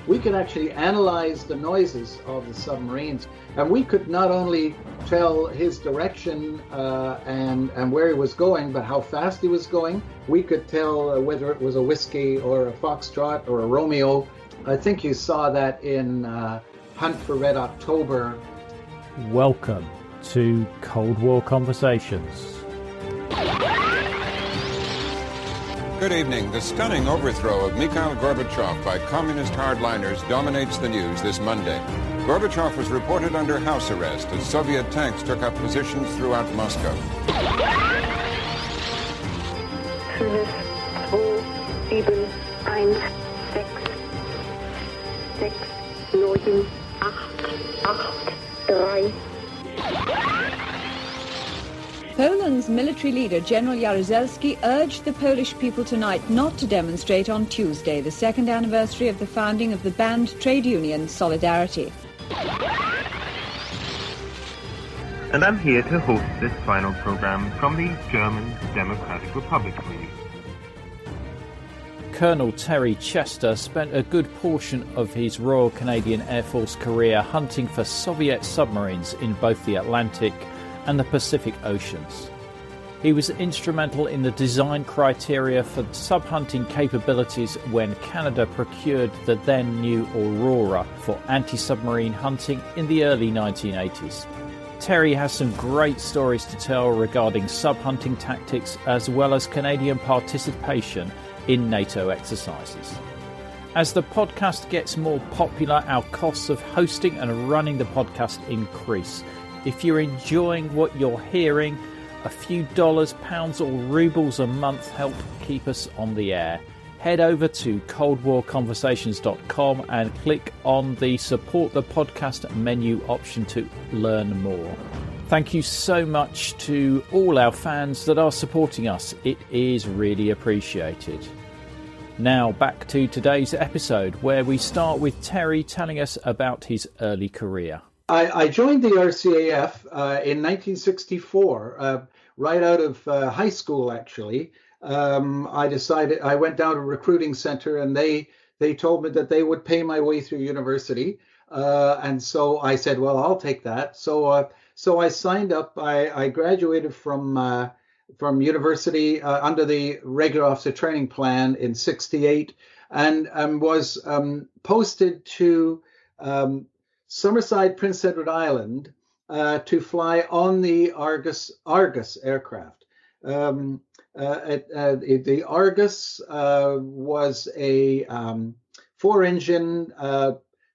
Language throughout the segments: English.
we could actually analyze the noises of the submarines. And we could not only tell his direction and where he was going, but how fast he was going. We could tell whether it was a whiskey or a foxtrot or a Romeo. I think you saw that in Hunt for Red October. Welcome to Cold War Conversations. Good evening. The stunning overthrow of Mikhail Gorbachev by communist hardliners dominates the news this Monday. Gorbachev was reported under house arrest as Soviet tanks took up positions throughout Moscow. 5, 4, 7, 1, 6, 6, 9, 8, 8, 3. Poland's military leader, General Jaruzelski, urged the Polish people tonight not to demonstrate on Tuesday, the second anniversary of the founding of the banned trade union Solidarity. And I'm here to host this final program from the German Democratic Republic for you. Colonel Terry Chester spent a good portion of his Royal Canadian Air Force career hunting for Soviet submarines in both the Atlantic and the Pacific Oceans. He was instrumental in the design criteria for sub-hunting capabilities when Canada procured the then new Aurora for anti-submarine hunting in the early 1980s. Terry has some great stories to tell regarding sub-hunting tactics as well as Canadian participation in NATO exercises. As the podcast gets more popular, our costs of hosting and running the podcast increase. If you're enjoying what you're hearing, a few dollars, pounds or rubles a month help keep us on the air. Head over to coldwarconversations.com and click on the support the podcast menu option to learn more. Thank you so much to all our fans that are supporting us. It is really appreciated. Now back to today's episode, where we start with Terry telling us about his early career. I joined the RCAF in 1964, right out of high school, actually. I went down to a recruiting center and they told me that they would pay my way through university. And so I said, well, I'll take that. So I signed up. I graduated from university under the regular officer training plan in 68 and was posted to Summerside, Prince Edward Island, to fly on the Argus aircraft. The Argus was a 4-engine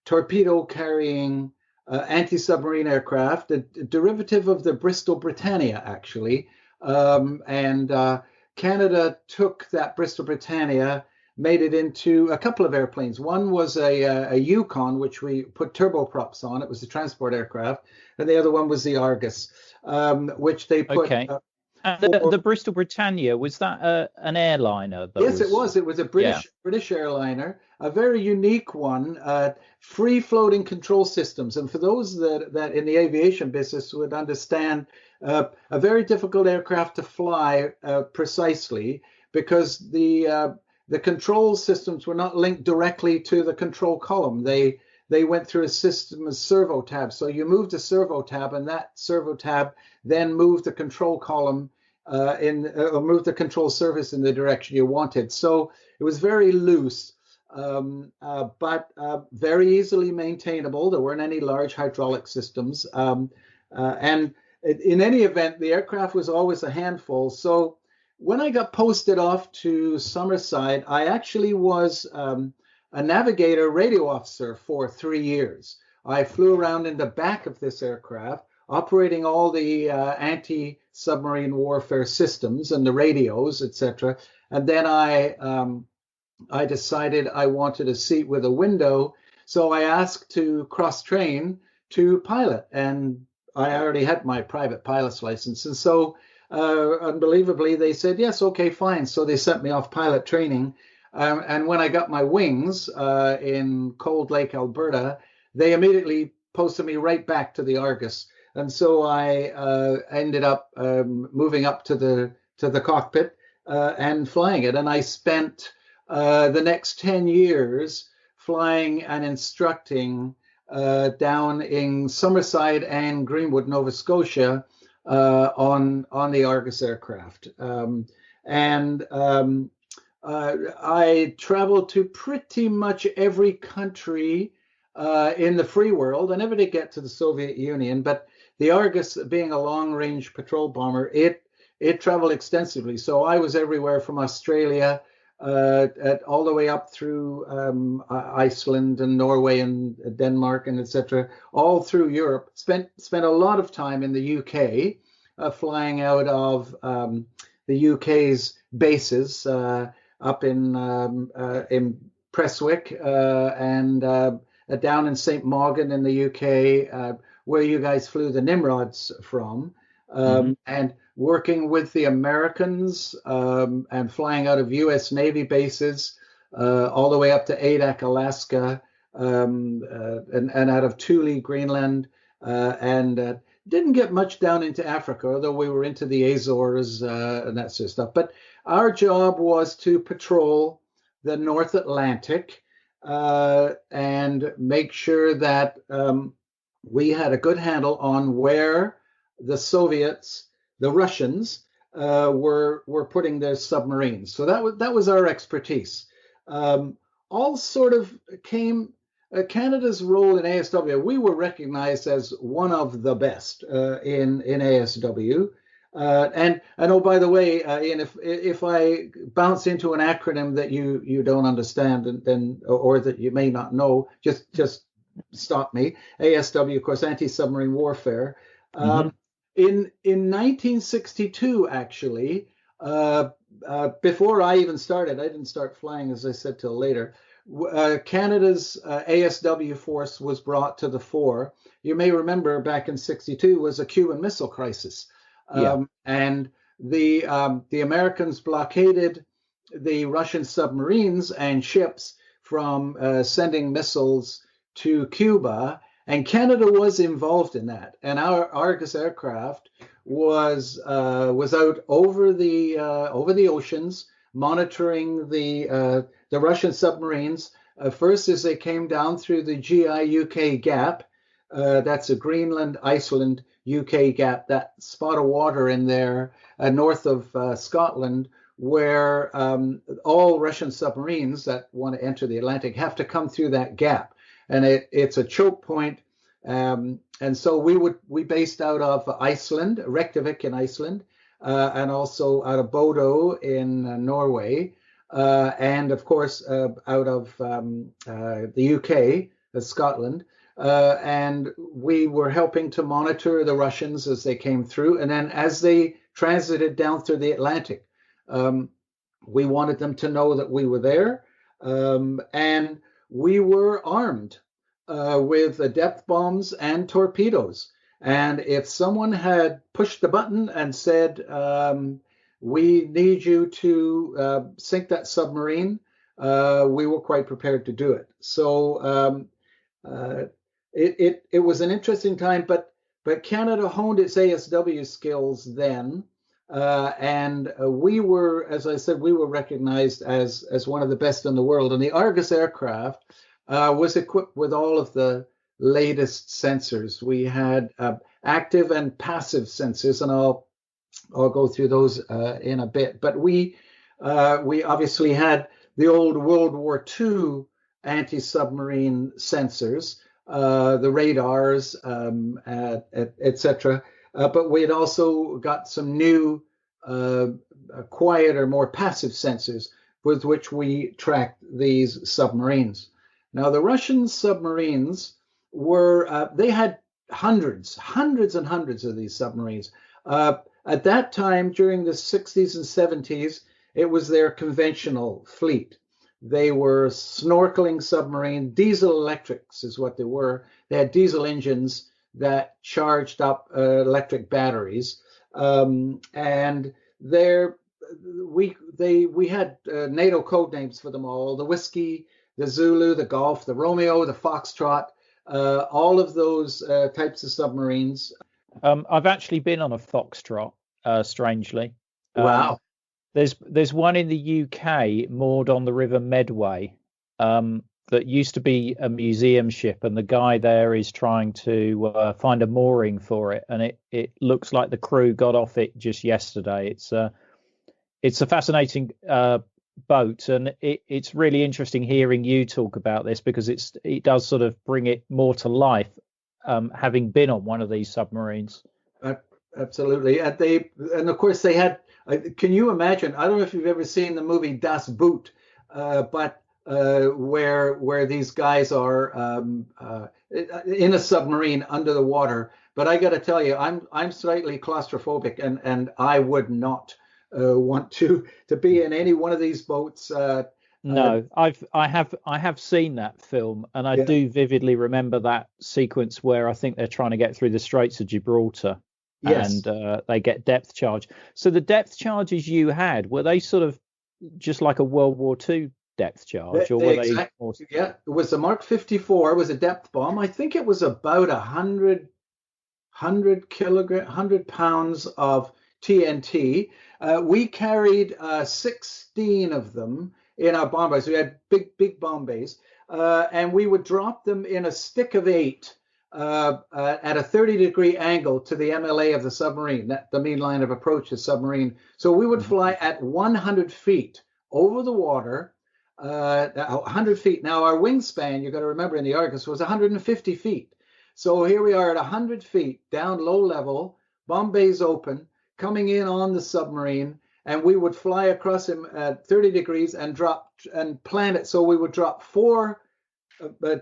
torpedo-carrying anti-submarine aircraft, a derivative of the Bristol Britannia, actually. And Canada took that Bristol Britannia, made it into a couple of airplanes. One was a Yukon, which we put turboprops on. It was a transport aircraft. And the other one was the Argus, which they put... Okay. The Bristol Britannia, was that an airliner? Yes, it was. It was a British airliner, a very unique one, free-floating control systems. And for those that in the aviation business would understand, a very difficult aircraft to fly precisely, because the control systems were not linked directly to the control column. They went through a system of servo tabs. So you moved a servo tab, and that servo tab then moved the control column or moved the control surface in the direction you wanted. So it was very loose, but very easily maintainable. There weren't any large hydraulic systems. And in any event, the aircraft was always a handful. So when I got posted off to Summerside, I actually was a navigator radio officer for 3 years. I flew around in the back of this aircraft, operating all the anti-submarine warfare systems and the radios, etc. And then I decided I wanted a seat with a window, so I asked to cross-train to pilot, and I already had my private pilot's license. And so, unbelievably, they said, yes, okay, fine. So they sent me off pilot training. And when I got my wings in Cold Lake, Alberta, they immediately posted me right back to the Argus. And so I ended up moving up to the cockpit and flying it. And I spent the next 10 years flying and instructing down in Summerside and Greenwood, Nova Scotia, on the Argus aircraft. I traveled to pretty much every country in the free world. I never did get to the Soviet Union, but the Argus, being a long-range patrol bomber, it traveled extensively. So I was everywhere from Australia all the way up through Iceland and Norway and Denmark and etc. All through Europe. Spent a lot of time in the UK, flying out of the UK's bases up in Prestwick and down in St. Maughan in the UK, where you guys flew the Nimrods from, and working with the Americans and flying out of U.S. Navy bases all the way up to Adak, Alaska, and out of Thule, Greenland, and didn't get much down into Africa, although we were into the Azores and that sort of stuff. But our job was to patrol the North Atlantic and make sure that we had a good handle on where the Soviets, the Russians, were putting their submarines. So that was our expertise. All sort of came. Canada's role in ASW. We were recognized as one of the best in ASW. And oh, by the way, Ian, if I bounce into an acronym that you don't understand, or that you may not know, just stop me. ASW, of course, anti-submarine warfare. In 1962, actually, before I even started, I didn't start flying, as I said, till later. Canada's ASW force was brought to the fore. You may remember back in '62 was a Cuban Missile Crisis. And the Americans blockaded the Russian submarines and ships from sending missiles to Cuba, and Canada was involved in that. And our Argus aircraft was out over the oceans, monitoring the Russian submarines. First, as they came down through the GI-UK gap, that's a Greenland-Iceland UK gap, that spot of water in there north of Scotland, where all Russian submarines that want to enter the Atlantic have to come through that gap. And it's a choke point. And so we based out of Iceland, Reykjavik in Iceland, and also out of Bodo in Norway, and of course out of the UK, Scotland. And we were helping to monitor the Russians as they came through. And then as they transited down through the Atlantic, we wanted them to know that we were there. And we were armed with depth bombs and torpedoes. And if someone had pushed the button and said, we need you to sink that submarine, we were quite prepared to do it. So it was an interesting time, but Canada honed its ASW skills then, and we were, as I said, we were recognized as one of the best in the world. And the Argus aircraft was equipped with all of the latest sensors. We had active and passive sensors, and I'll go through those in a bit. But we obviously had the old World War II anti-submarine sensors, the radars, etc. But we had also got some new, quieter, more passive sensors with which we tracked these submarines. Now, the Russian submarines were, they had hundreds and hundreds of these submarines. At that time, during the 60s and 70s, it was their conventional fleet. They were snorkeling submarine, diesel electrics is what they were. They had diesel engines that charged up electric batteries. And we had NATO code names for them all: the Whiskey, the Zulu, the Golf, the Romeo, the Foxtrot, all of those types of submarines. I've actually been on a Foxtrot, strangely. Wow. There's one in the UK moored on the River Medway. that used to be a museum ship, and the guy there is trying to find a mooring for it, and it looks like the crew got off it just yesterday. It's a fascinating boat, and it's really interesting hearing you talk about this, because it does sort of bring it more to life, having been on one of these submarines. Absolutely, and of course they had. Can you imagine? I don't know if you've ever seen the movie Das Boot, but where these guys are in a submarine under the water. But I got to tell you, I'm slightly claustrophobic, and I would not want to be in any one of these boats. No, I have seen that film, and I do vividly remember that sequence where I think they're trying to get through the Straits of Gibraltar. Yes. And they get depth charge. So the depth charges you had, were they sort of just like a World War II depth charge, or were they? Yeah, it was a Mark 54. It was a depth bomb. I think it was about 100 pounds of TNT. We carried 16 of them in our bomb bays. We had big bomb bays, and we would drop them in a stick of 8 at a 30-degree angle to the MLA of the submarine, the mean line of approach to the submarine. So we would fly at 100 feet over the water, 100 feet. Now, our wingspan, you got to remember, in the Argus was 150 feet. So here we are at 100 feet, down low level, bomb bays open, coming in on the submarine, and we would fly across him at 30 degrees and drop and plan it. So we would drop 4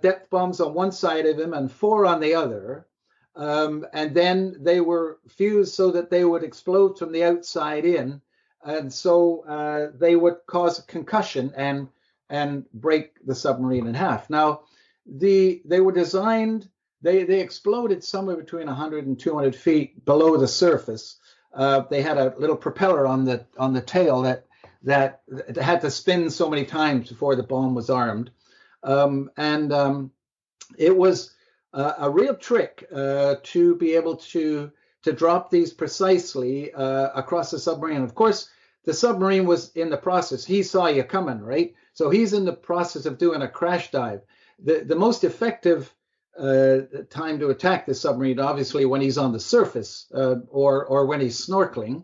depth bombs on one side of him and 4 on the other, and then they were fused so that they would explode from the outside in, and so they would cause a concussion and break the submarine in half. Now, they were designed. They exploded somewhere between 100 and 200 feet below the surface. They had a little propeller on the tail that had to spin so many times before the bomb was armed. It was a real trick to be able to drop these precisely across the submarine. Of course, the submarine was in the process. He saw you coming, right? So he's in the process of doing a crash dive. The most effective time to attack the submarine, obviously, when he's on the surface or when he's snorkeling.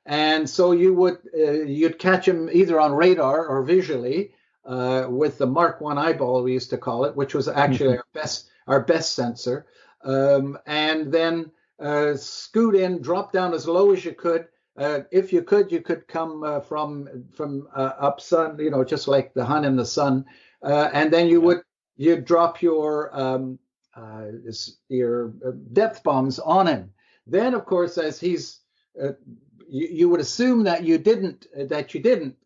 And so you'd catch him either on radar or visually. With the Mark 1 eyeball, we used to call it, which was actually our best sensor, and then scoot in, drop down as low as you could. If you could come from up sun, just like the Hun in the sun, and then you'd drop your depth bombs on him. Then, of course, as he's you would assume that you didn't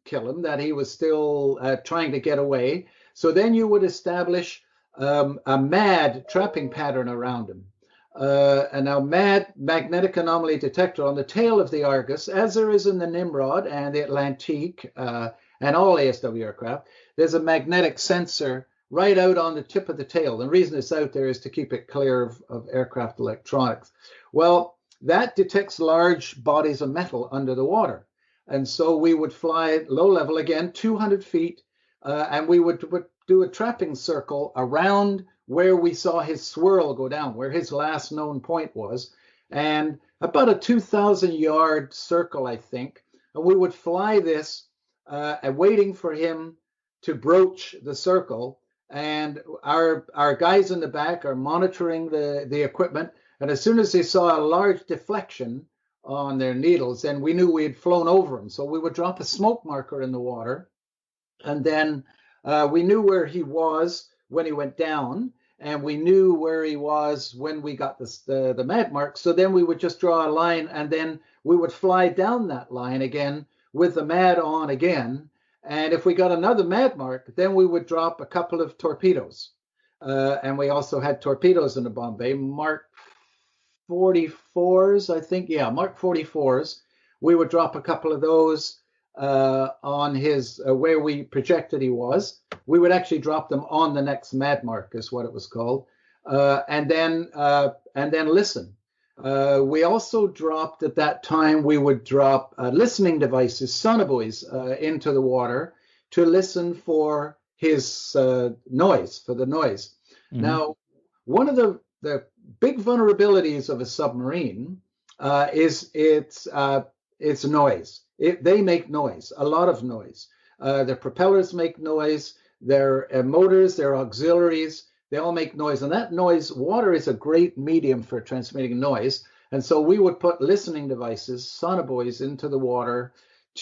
kill him, that he was still trying to get away. So then you would establish a MAD trapping pattern around him. And now MAD, magnetic anomaly detector, on the tail of the Argus, as there is in the Nimrod and the Atlantique and all ASW aircraft, there's a magnetic sensor right out on the tip of the tail. The reason it's out there is to keep it clear of aircraft electronics. Well, that detects large bodies of metal under the water. And so we would fly low level again, 200 feet, and we would do a trapping circle around where we saw his swirl go down, where his last known point was, and about a 2,000-yard circle, I think. And we would fly this, waiting for him to broach the circle. And our guys in the back are monitoring the equipment. And as soon as they saw a large deflection on their needles, then we knew we had flown over them. So we would drop a smoke marker in the water, and then we knew where he was when he went down, and we knew where he was when we got the MAD mark. So then we would just draw a line, and then we would fly down that line again with the MAD on again. And if we got another MAD mark, then we would drop a couple of torpedoes. And we also had torpedoes in the bomb bay, Mark 44s, I think. Yeah, Mark 44s. We would drop a couple of those on his where we projected he was. We would actually drop them on the next MAD mark, is what it was called, and then listen. We also dropped at that time. We would drop listening devices, sonobuoys, into the water to listen for his noise, for the noise. Mhm. Now, one of the big vulnerabilities of a submarine is its noise. They make noise, a lot of noise. Their propellers make noise, their motors, their auxiliaries, they all make noise. And that noise, water is a great medium for transmitting noise. And so we would put listening devices, sonobuoys, into the water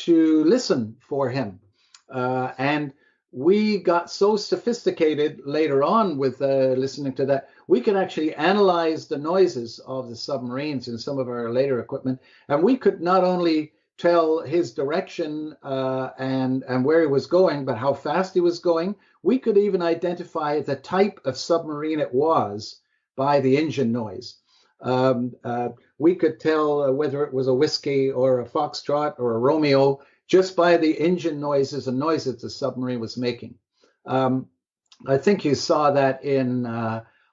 to listen for him. And we got so sophisticated later on with listening to that, we could actually analyze the noises of the submarines in some of our later equipment. And we could not only tell his direction and where he was going, but how fast he was going. We could even identify the type of submarine it was by the engine noise. We could tell whether it was a whiskey or a foxtrot or a Romeo just by the engine noises and noises the submarine was making. I think you saw that in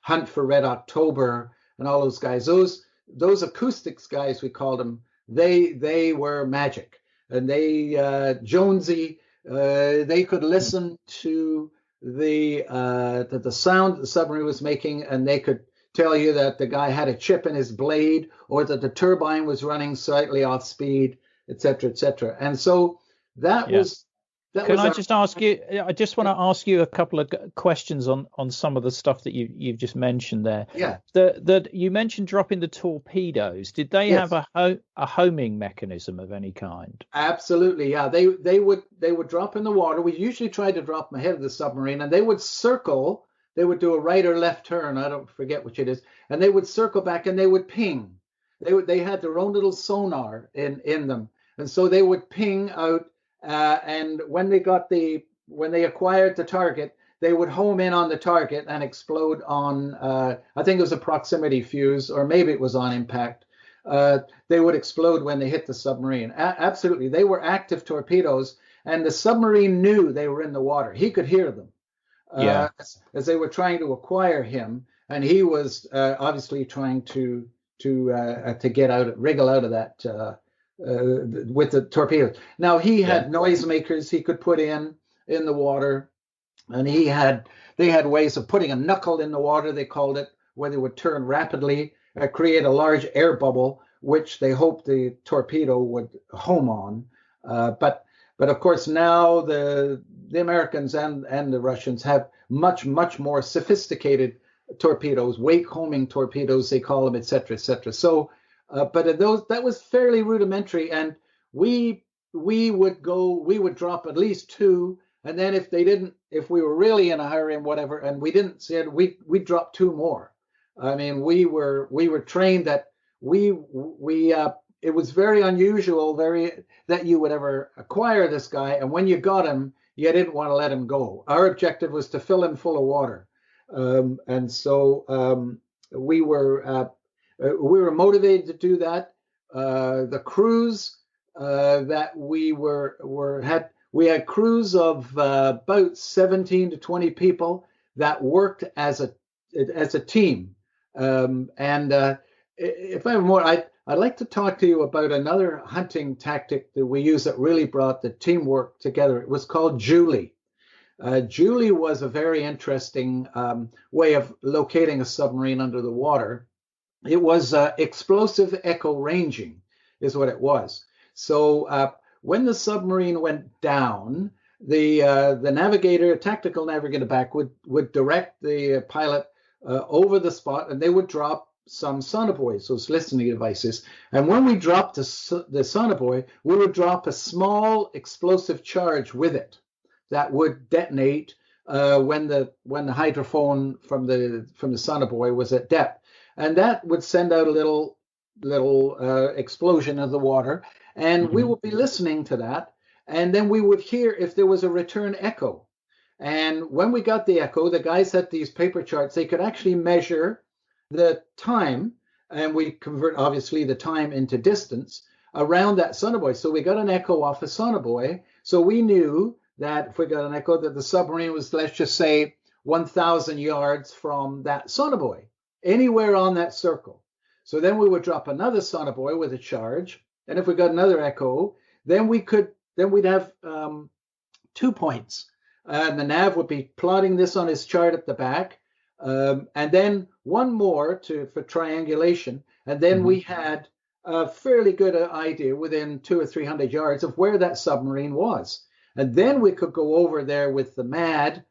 Hunt for Red October and all those guys. Those acoustics guys, we called them, they were magic. And they, Jonesy, they could listen to the sound the submarine was making, and they could tell you that the guy had a chip in his blade or that the turbine was running slightly off speed, et cetera, et cetera. And so that was... Can I just ask you, I just want to ask you a couple of questions on some of the stuff that you've just mentioned there. Yeah. That you mentioned dropping the torpedoes. Did they have a homing mechanism of any kind? Absolutely, yeah. They would drop in the water. We usually tried to drop them ahead of the submarine, and they would circle. They would do a right or left turn. I don't forget which it is. And they would circle back and they would ping. They had their own little sonar in them. And so they would ping out. And when they acquired the target, they would home in on the target and explode on, I think it was a proximity fuse, or maybe it was on impact. They would explode when they hit the submarine. Absolutely. They were active torpedoes, and the submarine knew they were in the water. He could hear them as they were trying to acquire him. And he was obviously trying to wriggle out of that with the torpedoes. Now he had noisemakers he could put in the water, and they had ways of putting a knuckle in the water, they called it, where they would turn rapidly, create a large air bubble, which they hoped the torpedo would home on. But of course now the Americans and the Russians have much more sophisticated torpedoes, wake homing torpedoes they call them, et cetera, et cetera. So but that was fairly rudimentary, and we would drop at least two, and then if we were really in a hurry and whatever, and we didn't see it, we'd drop two more. I mean, we were trained that it was very unusual, that you would ever acquire this guy, and when you got him, you didn't want to let him go. Our objective was to fill him full of water, and so we were motivated to do that. The crews that we had crews of about 17 to 20 people that worked as a team. If I have more, I'd like to talk to you about another hunting tactic that we used that really brought the teamwork together. It was called Julie. Julie was a very interesting way of locating a submarine under the water. It was explosive echo ranging is what it was. So when the submarine went down, the navigator, tactical navigator back would direct the pilot over the spot, and they would drop some sonobuoys, those listening devices. And when we dropped the sonobuoy, we would drop a small explosive charge with it that would detonate when the hydrophone from the sonobuoy was at depth. And that would send out a little explosion of the water, and we would be listening to that, and then we would hear if there was a return echo. And when we got the echo, the guys had these paper charts. They could actually measure the time, and we convert obviously the time into distance around that sonobuoy. So we got an echo off a sonobuoy, so we knew that if we got an echo, that the submarine was, let's just say, 1,000 yards from that sonobuoy, anywhere on that circle. So then we would drop another sonobuoy with a charge, and if we got another echo, then we'd have 2 points. and the nav would be plotting this on his chart at the back, and then one more for triangulation, and then we had a fairly good idea within 200 or 300 yards of where that submarine was. And then we could go over there with the MAD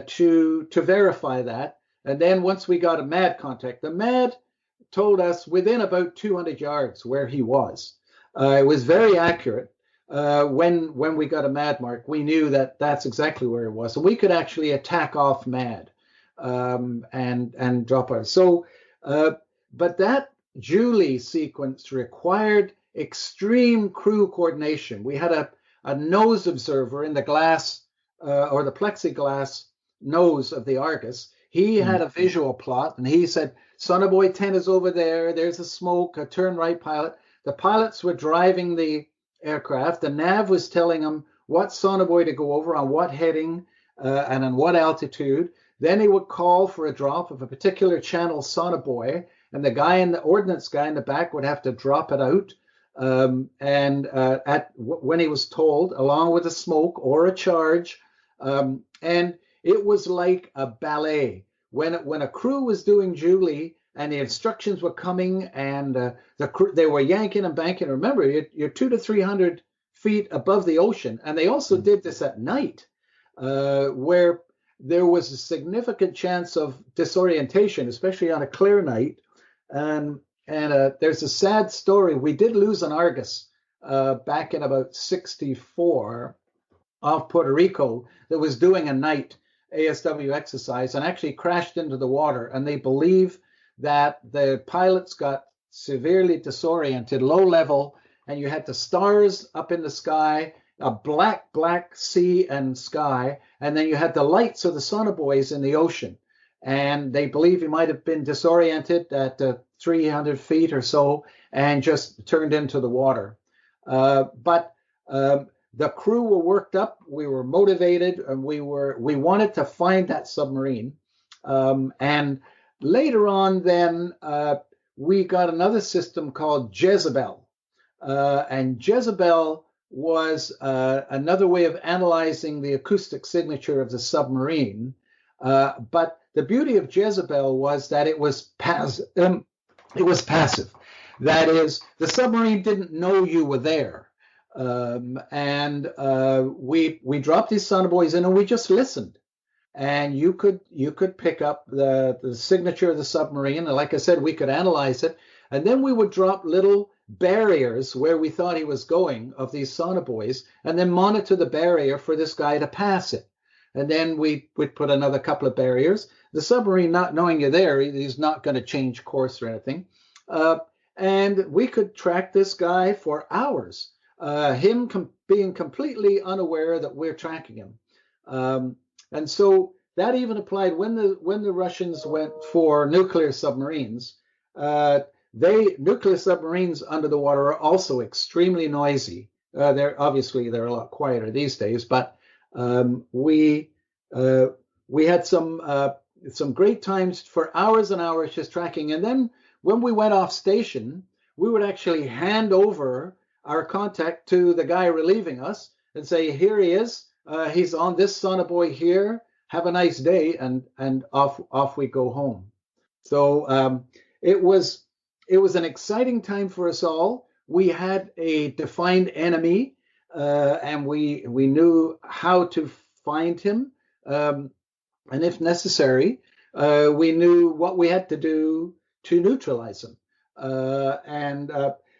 to verify that. And then once we got a MAD contact, the MAD told us within about 200 yards where he was. It was very accurate. When we got a MAD mark, we knew that that's exactly where it was. So we could actually attack off MAD and drop our. So, but that Julie sequence required extreme crew coordination. We had a nose observer in the glass or the plexiglass nose of the Argus. He had a visual plot, and he said, Sonoboy 10 is over there. There's a smoke, a turn right pilot. The pilots were driving the aircraft. The nav was telling them what sonobuoy to go over, on what heading, and on what altitude. Then he would call for a drop of a particular channel sonobuoy, and the ordnance guy in the back would have to drop it out. When he was told, along with a smoke or a charge, and it was like a ballet. When a crew was doing Julie and the instructions were coming, and they were yanking and banking. Remember, you're 200 to 300 feet above the ocean, and they also did this at night, where there was a significant chance of disorientation, especially on a clear night. And there's a sad story. We did lose an Argus back in about 64 off Puerto Rico that was doing a night ASW exercise and actually crashed into the water. And they believe that the pilots got severely disoriented, low level, and you had the stars up in the sky, a black sea and sky, and then you had the lights of the sonobuoys in the ocean. And they believe he might have been disoriented at 300 feet or so and just turned into the water. But the crew were worked up. We were motivated, and we wanted to find that submarine. And later on, then we got another system called Jezebel, and Jezebel was another way of analyzing the acoustic signature of the submarine. But the beauty of Jezebel was that it was passive. That is, the submarine didn't know you were there. And we dropped these sonobuoys in, and we just listened. And you could pick up the signature of the submarine. And like I said, we could analyze it. And then we would drop little barriers where we thought he was going of these sonobuoys, and then monitor the barrier for this guy to pass it. And then we'd put another couple of barriers. The submarine, not knowing you're there, he's not going to change course or anything. And we could track this guy for hours, being completely unaware that we're tracking him. And so that even applied when the Russians went for nuclear submarines. Nuclear submarines under the water are also extremely noisy. They're a lot quieter these days, but we had some great times for hours and hours just tracking. And then when we went off station, we would actually hand over our contact to the guy relieving us and say, "Here he is. He's on this sonobuoy here. Have a nice day," and off we go home. So it was an exciting time for us all. We had a defined enemy, and we knew how to find him, and if necessary, we knew what we had to do to neutralize him. And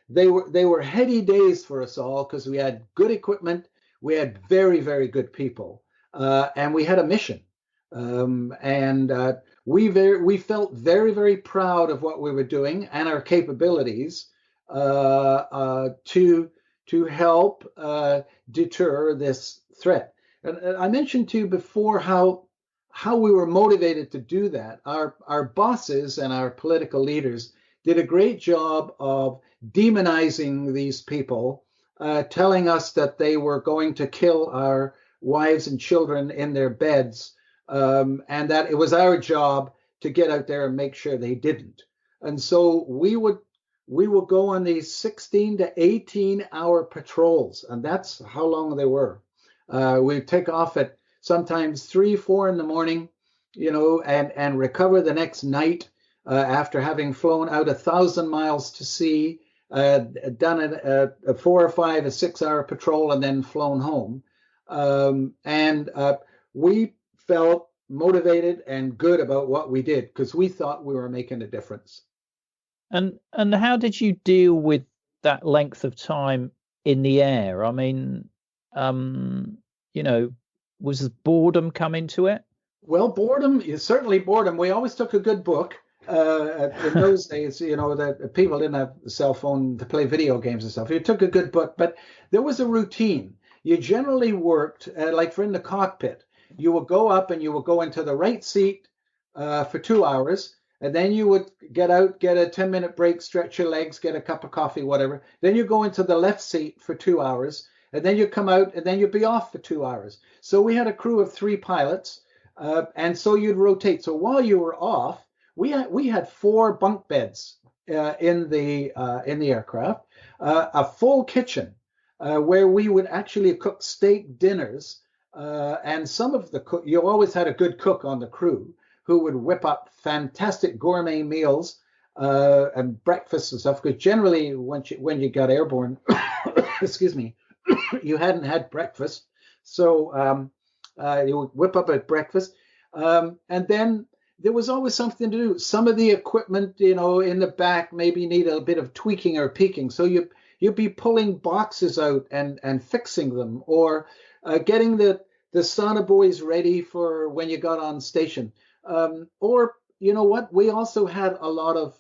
they were heady days for us all because we had good equipment, we had very, very good people, and we had a mission. We felt very, very proud of what we were doing and our capabilities to help deter this threat. And I mentioned to you before how we were motivated to do that. Our bosses and our political leaders did a great job of demonizing these people, telling us that they were going to kill our wives and children in their beds, and that it was our job to get out there and make sure they didn't. And so we would go on these 16 to 18 hour patrols, and that's how long they were. We'd take off at sometimes 3, 4 in the morning, and recover the next night after having flown out 1,000 miles to sea, done a 4 or 5, a 6-hour patrol, and then flown home. And we felt motivated and good about what we did because we thought we were making a difference. And how did you deal with that length of time in the air? I mean, was boredom come into it? Well, boredom is certainly boredom. We always took a good book. In those days, that people didn't have a cell phone to play video games and stuff. You took a good book, but there was a routine. You generally worked, like for in the cockpit, you would go up and you would go into the right seat for 2 hours, and then you would get out, get a 10-minute break, stretch your legs, get a cup of coffee, whatever. Then you go into the left seat for 2 hours, and then you come out, and then you'd be off for 2 hours. So we had a crew of 3 pilots, and so you'd rotate. So while you were off, we had 4 bunk beds in the aircraft, a full kitchen where we would actually cook steak dinners, and some of the cook. You always had a good cook on the crew who would whip up fantastic gourmet meals and breakfasts and stuff. Because generally, when you got airborne, excuse me, you hadn't had breakfast, so you would whip up at breakfast, and then there was always something to do. Some of the equipment, in the back maybe need a bit of tweaking or peaking. So you'd be pulling boxes out and fixing them, or getting the sonobuoys ready for when you got on station. Or, we also had a lot of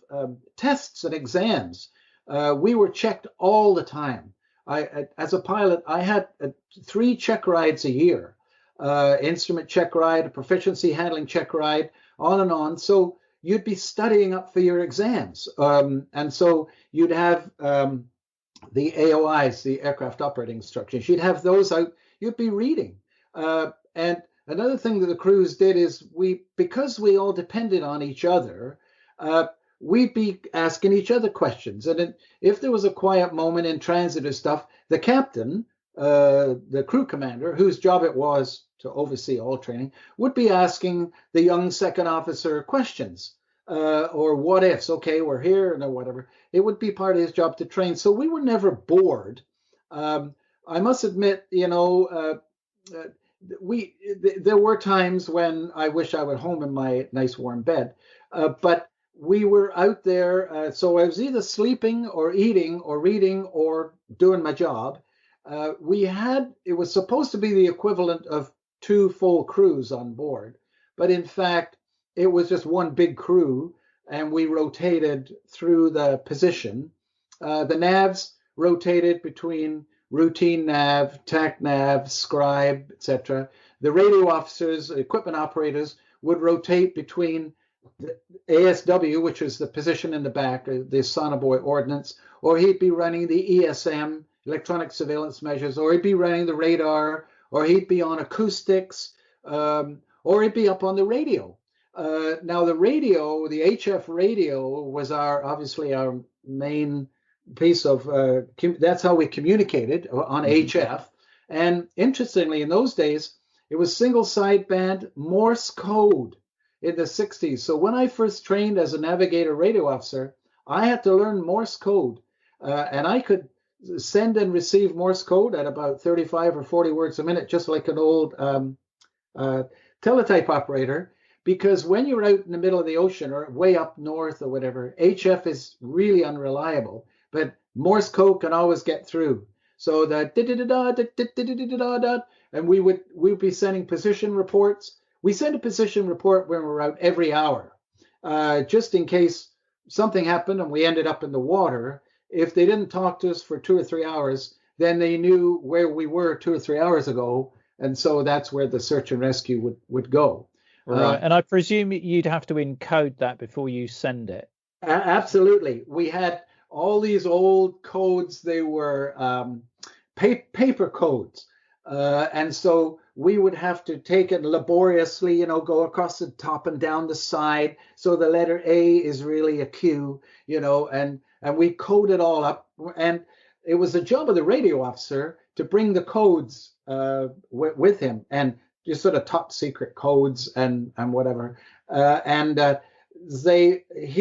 tests and exams. We were checked all the time. As a pilot, I had 3 check rides a year, instrument check ride, proficiency handling check ride, on and on. So you'd be studying up for your exams. And so you'd have the AOIs, the aircraft operating instructions. You'd have those out. You'd be reading. And another thing that the crews did is because we all depended on each other, we'd be asking each other questions. And if there was a quiet moment in transit or stuff, the captain, the crew commander, whose job it was to oversee all training, would be asking the young second officer questions or what ifs. Okay, we're here and whatever. It would be part of his job to train. So we were never bored. I must admit, there were times when I wish I were home in my nice warm bed, but we were out there. So I was either sleeping or eating or reading or doing my job. It was supposed to be the equivalent of 2 full crews on board, but in fact, it was just one big crew, and we rotated through the position. The navs rotated between routine nav, tac nav, scribe, etc. The radio officers, equipment operators, would rotate between the ASW, which is the position in the back, the sonobuoy ordnance, or he'd be running the ESM, electronic surveillance measures, or he'd be running the radar, or he'd be on acoustics, or he'd be up on the radio. Now the radio, the HF radio, was obviously our main piece of, that's how we communicated on HF. And interestingly, in those days, it was single sideband Morse code in the 60s. So when I first trained as a navigator radio officer, I had to learn Morse code, and I could send and receive Morse code at about 35 or 40 words a minute, just like an old teletype operator, because when you're out in the middle of the ocean or way up north or whatever, HF is really unreliable, but Morse code can always get through. So that and we would be sending position reports. We send a position report when we're out every hour, just in case something happened and we ended up in the water. If they didn't talk to us for 2 or 3 hours, then they knew where we were 2 or 3 hours ago, and so that's where the search and rescue would go. Right, and I presume you'd have to encode that before you send it. Absolutely. We had all these old codes. They were paper codes, and so we would have to take it laboriously, go across the top and down the side. So the letter A is really a Q, and we code it all up. And it was the job of the radio officer to bring the codes with him, and just sort of top secret codes and whatever. He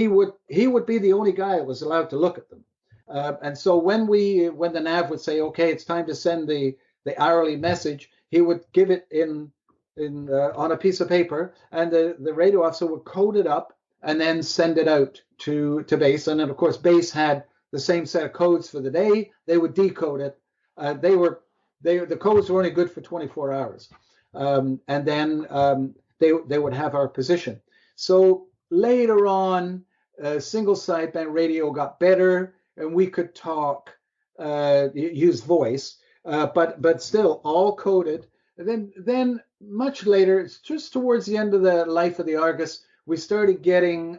would be the only guy that was allowed to look at them. And so when the nav would say, okay, it's time to send the hourly message, he would give it in on a piece of paper, and the radio officer would code it up and then send it out to base. And then of course base had the same set of codes for the day. They would decode it. The codes were only good for 24 hours. And then they would have our position. So later on, single sideband radio got better, and we could talk, use voice, but still all coded. And then much later, it's just towards the end of the life of the Argus, we started getting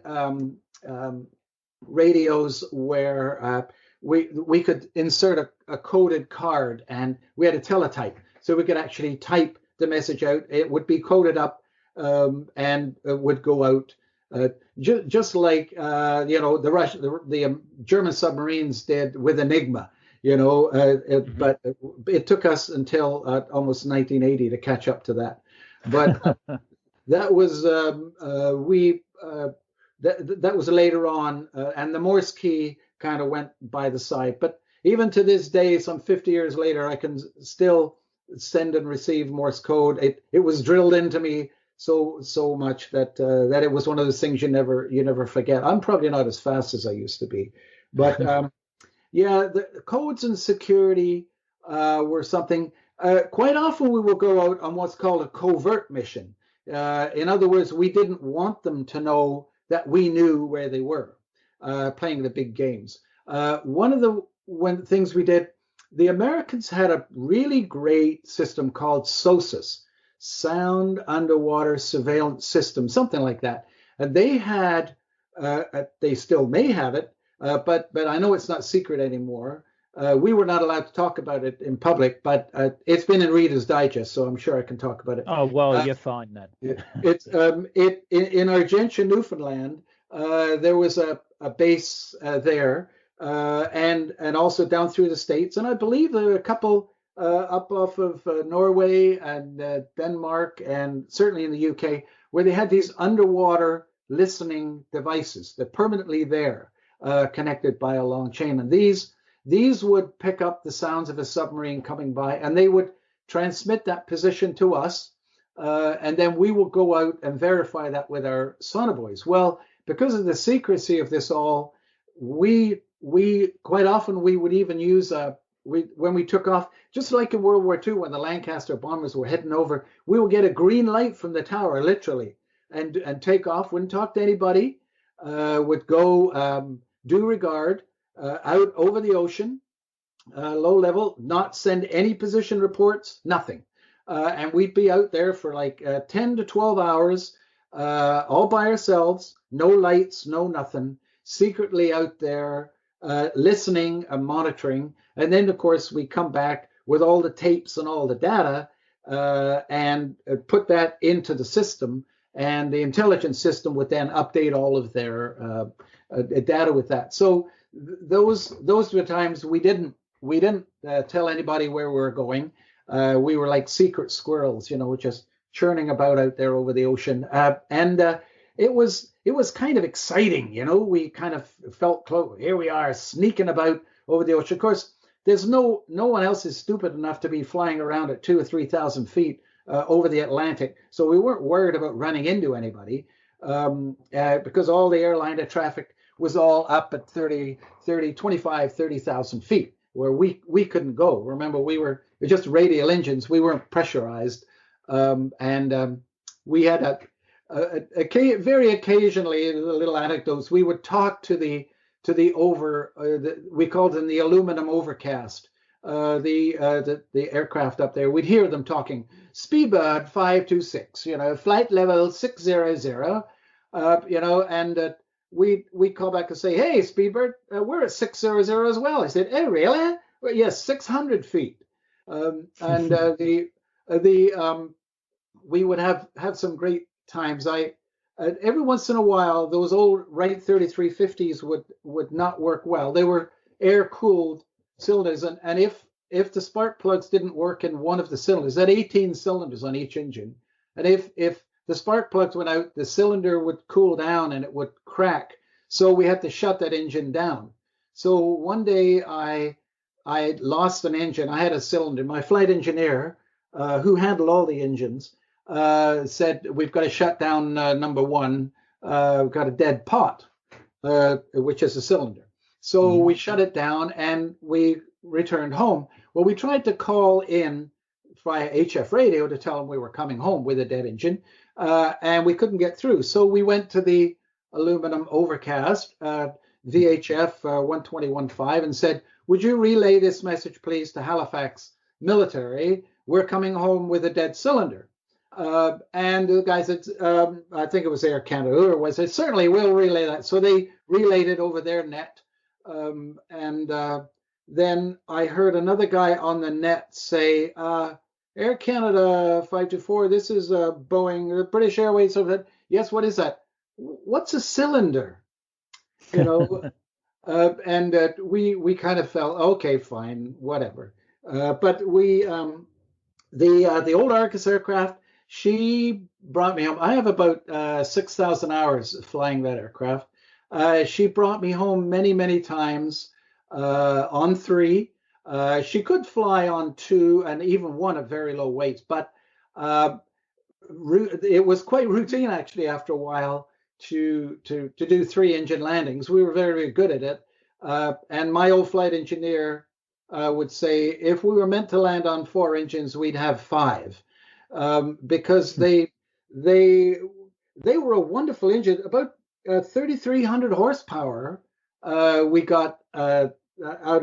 radios where we could insert a coded card, and we had a teletype, so we could actually type the message out. It would be coded up, and it would go out just like the German submarines did with Enigma. But it took us until almost 1980 to catch up to that. But that was that was later on, and the Morse key kind of went by the side. But even to this day, some 50 years later, I can still send and receive Morse code. It was drilled into me so much that it was one of those things you never forget. I'm probably not as fast as I used to be, but yeah, the codes and security were something. Quite often we will go out on what's called a covert mission. In other words, we didn't want them to know that we knew where they were playing the big games. One of the things we did, the Americans had a really great system called SOSUS, Sound Underwater Surveillance System, something like that. And they had, they still may have it, but I know it's not secret anymore. We were not allowed to talk about it in public, but it's been in Reader's Digest, so I'm sure I can talk about it. Oh, well, you're fine then. It's in Argentia, Newfoundland. There was a base there, and also down through the States, and I believe there were a couple up off of Norway and Denmark, and certainly in the UK, where they had these underwater listening devices that permanently there, connected by a long chain, and these would pick up the sounds of a submarine coming by, and they would transmit that position to us, and then we will go out and verify that with our sonobuoys. Well, because of the secrecy of this all, we quite often we would even use when we took off, just like in World War II when the Lancaster bombers were heading over, we would get a green light from the tower, literally, and take off. Wouldn't talk to anybody. Would go due regard. Out over the ocean, low level, not send any position reports, nothing. And we'd be out there for like 10 to 12 hours, all by ourselves, no lights, no nothing, secretly out there, listening and monitoring. And then, of course, we come back with all the tapes and all the data and put that into the system. And the intelligence system would then update all of their data with that. So those were times we didn't tell anybody where we were going. We were like secret squirrels, just churning about out there over the ocean. And it was kind of exciting, we kind of felt close. Here we are sneaking about over the ocean. Of course, there's no one else is stupid enough to be flying around at 2,000 or 3,000 feet over the Atlantic. So we weren't worried about running into anybody because all the airliner traffic was all up at 30,000 feet, where we couldn't go. Remember, we were just radial engines. We weren't pressurized. And we had very occasionally, little anecdotes, we would talk to the we called them the aluminum overcast, the aircraft up there. We'd hear them talking, Speedbird 526, flight level 600, and we call back and say, hey, Speedbird, we're at 600 as well. I said, oh, really? Well, yes, 600 feet. We would have some great times. Every once in a while, those old Wright 3350s would not work well. They were air-cooled cylinders, and if if the spark plugs didn't work in one of the cylinders, there 18 cylinders on each engine, and if the spark plugs went out, the cylinder would cool down and it would crack. So we had to shut that engine down. So one day I lost an engine. I had a cylinder. My flight engineer, who handled all the engines, said, we've got to shut down number one. We've got a dead pot, which is a cylinder. So we shut it down and we returned home. Well, we tried to call in via HF radio to tell them we were coming home with a dead engine, and we couldn't get through. So we went to the aluminum overcast, VHF 121.5, and said, would you relay this message, please, to Halifax Military? We're coming home with a dead cylinder. And the guy said, I think it was Air Canada, or was it? Certainly, we'll relay that. So they relayed it over their net. Then I heard another guy on the net say, Air Canada 524, this is Boeing, British Airways. So yes, what is that? What's a cylinder? You know, we kind of felt, okay, fine, whatever. But we, the old Arcus aircraft, she brought me home. I have about 6,000 hours flying that aircraft. She brought me home many, many times on 3. She could fly on 2 and even 1 at very low weights, but it was quite routine actually after a while to do 3 engine landings. We were very, very good at it. And my old flight engineer would say, if we were meant to land on 4 engines, we'd have 5, because they were a wonderful engine. About 3,300 horsepower we got out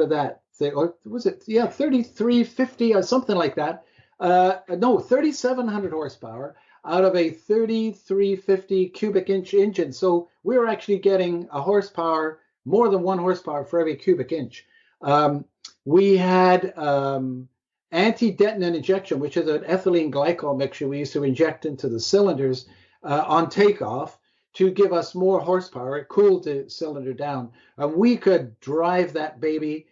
of that thing. Or was it? Yeah, 3,350 or something like that. No, 3,700 horsepower out of a 3,350 cubic inch engine. So we were actually getting a horsepower, more than 1 horsepower for every cubic inch. We had anti-detonant injection, which is an ethylene glycol mixture we used to inject into the cylinders on takeoff to give us more horsepower. It cooled the cylinder down. And we could drive that baby.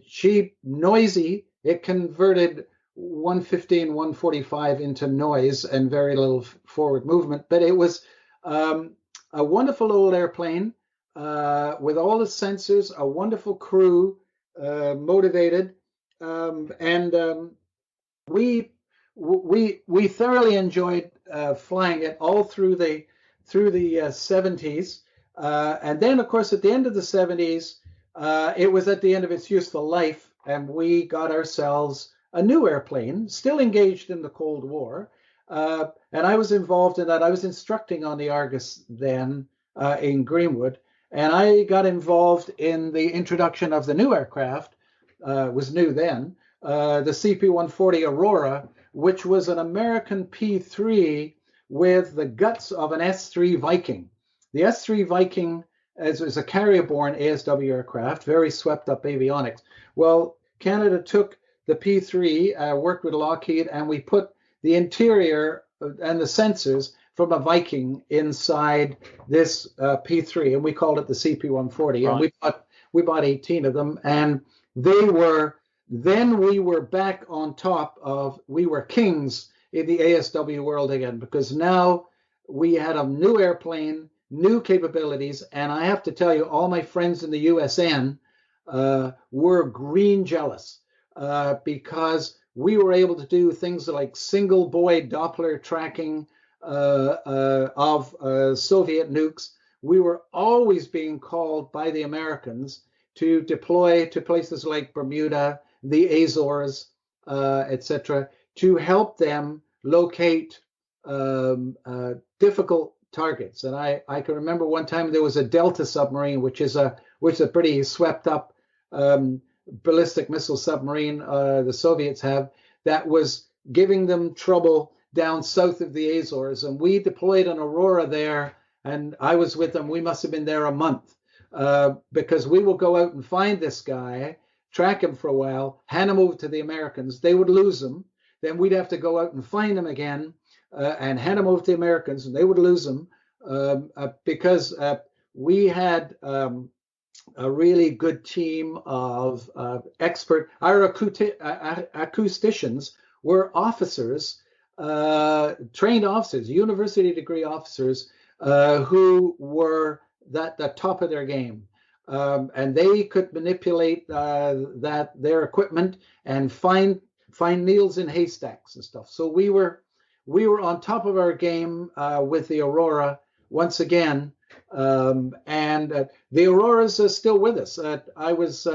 Cheap, noisy. It converted 115, 145 into noise and very little forward movement. But it was a wonderful old airplane with all the sensors, a wonderful crew, motivated, and we thoroughly enjoyed flying it all through the 70s, and then of course at the end of the 70s, it was at the end of its useful life, and we got ourselves a new airplane, still engaged in the Cold War, and I was involved in that. I was instructing on the Argus then in Greenwood. And I got involved in the introduction of the new aircraft, was new then, the CP-140 Aurora, which was an American P-3 with the guts of an S-3 Viking. The S-3 Viking is a carrier-borne ASW aircraft, very swept-up avionics. Well, Canada took the P-3, worked with Lockheed, and we put the interior and the sensors from a Viking inside this P3, and we called it the CP-140. Right. And we bought 18 of them, and we were back on top of, we were kings in the ASW world again, because now we had a new airplane, new capabilities, and I have to tell you, all my friends in the USN were green jealous because we were able to do things like single buoy Doppler tracking of Soviet nukes. We were always being called by the Americans to deploy to places like Bermuda, the Azores, etc., to help them locate difficult targets. And I can remember one time there was a Delta submarine, which is a pretty swept up ballistic missile submarine the Soviets have, that was giving them trouble down south of the Azores, and we deployed an Aurora there, and I was with them. We must have been there a month because we will go out and find this guy, track him for a while, hand him over to the Americans. They would lose him. Then we'd have to go out and find him again and hand him over to the Americans, and they would lose him because we had a really good team of expert. Our acousticians were officers, trained officers, university degree officers, who were at the top of their game. And they could manipulate their equipment and find needles in haystacks and stuff. So we were on top of our game with the Aurora once again. And the Auroras are still with us. I was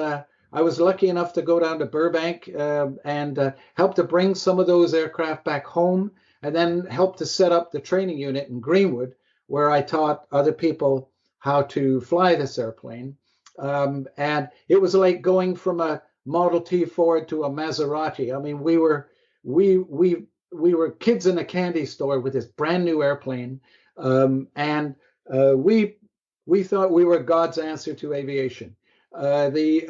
lucky enough to go down to Burbank and help to bring some of those aircraft back home, and then help to set up the training unit in Greenwood, where I taught other people how to fly this airplane. And it was like going from a Model T Ford to a Maserati. I mean, we were kids in a candy store with this brand new airplane, and we thought we were God's answer to aviation. We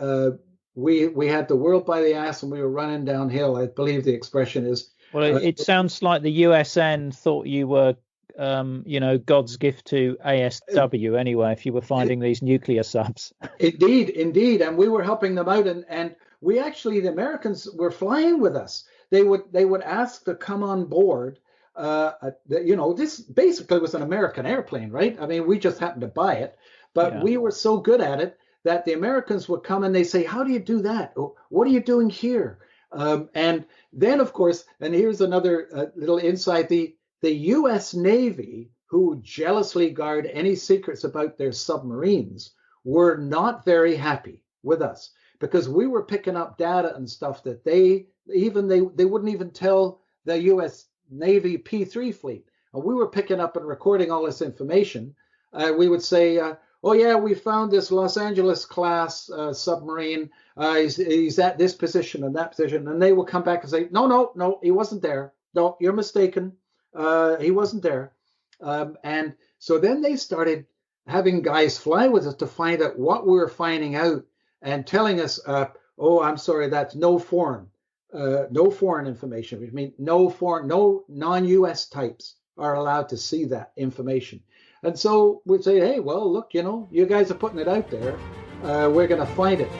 had the world by the ass and we were running downhill, I believe the expression is. Well, it sounds like the USN thought you were, God's gift to ASW anyway, if you were finding these nuclear subs. Indeed. And we were helping them out. And we actually, the Americans were flying with us. They would ask to come on board. This basically was an American airplane, right? I mean, we just happened to buy it, but we were so good at it that the Americans would come and they say, how do you do that? What are you doing here? And then, of course, and here's another little insight, the U.S. Navy, who jealously guard any secrets about their submarines, were not very happy with us because we were picking up data and stuff that they wouldn't even tell the U.S. Navy P3 fleet. And we were picking up and recording all this information. We would say, we found this Los Angeles class submarine. He's at this position and that position. And they will come back and say, no, he wasn't there. No, you're mistaken. He wasn't there. And so then they started having guys fly with us to find out what we were finding out and telling us, I'm sorry, that's no foreign information, which means no non-US types are allowed to see that information. And so we'd say, hey, well, look, you guys are putting it out there. We're going to find it.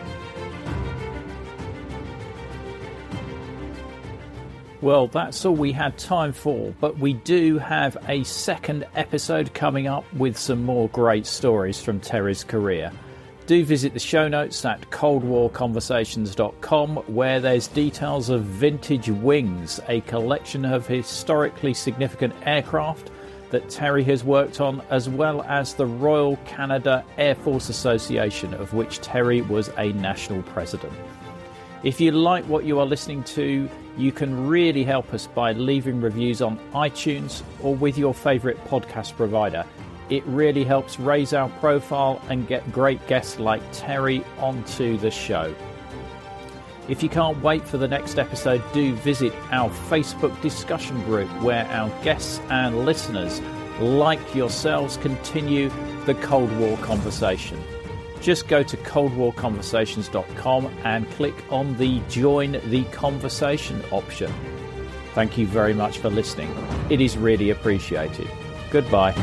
Well, that's all we had time for, but we do have a second episode coming up with some more great stories from Terry's career. Do visit the show notes at coldwarconversations.com, where there's details of Vintage Wings, a collection of historically significant aircraft that Terry has worked on, as well as the Royal Canadian Airforce Association, of which Terry was a national president. If you like what you are listening to, you can really help us by leaving reviews on iTunes or with your favourite podcast provider. It really helps raise our profile and get great guests like Terry onto the show. If you can't wait for the next episode, do visit our Facebook discussion group where our guests and listeners, like yourselves, continue the Cold War conversation. Just go to coldwarconversations.com and click on the Join the Conversation option. Thank you very much for listening. It is really appreciated. Goodbye.